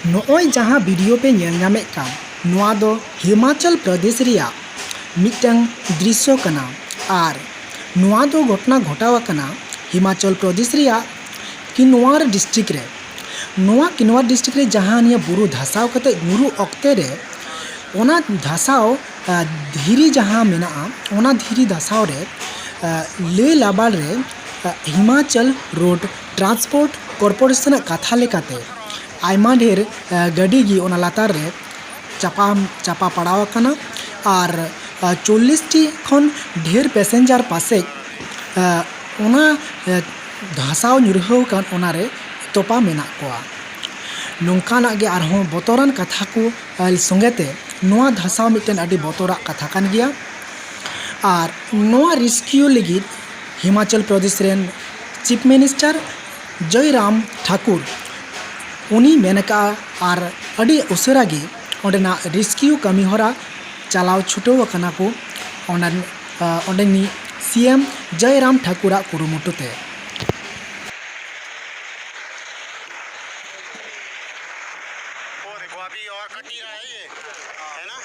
नॉय जहाँ वीडियो पे नेल नामेत कान नोआ दो हिमाचल प्रदेश रिया मिटंग दृश्य कना आर नोआ दो घटना घटाव कना हिमाचल प्रदेश रिया किन्नौर डिस्ट्रिक्ट रे किन्नौर डिस्ट्रिक्ट रे जहाँ निया बुरु धसाव कते नुरु ऑक्ते रे ओना धसाव धीरी जहाँ मेना ओना धीरी धसाव रे ले लाबाल रे हिमाचल रोड ट्रांसपोर्ट कॉर्पोरेशन कथा लेकाते आयमा ढेर गाड़ी गी ओना लातार रे चापा पड़ाव कना और 40 टी खन ढेर पैसेंजर पासे ओना धसाव ᱧᱩᱨᱦᱟᱹᱣ कान ओना रे तोपा मेना कोआ नोंकाना गे आरहों बतोरान कथा को संगेते नोआ धसाव मिटन अडी बतोरा कथा कान गिया और नोआ रेस्क्यू लगी Himachal Pradesh rain chief minister जय राम ठाकुर उनी मेनका और अडी उसेरा गे ओंडेना रेस्क्यू कमी होरा चलाव छुटो कना को ओंडेनी सीएम जय राम ठाकुरा कुरुमुटुते अभी और कटी रहा है ये, है ना?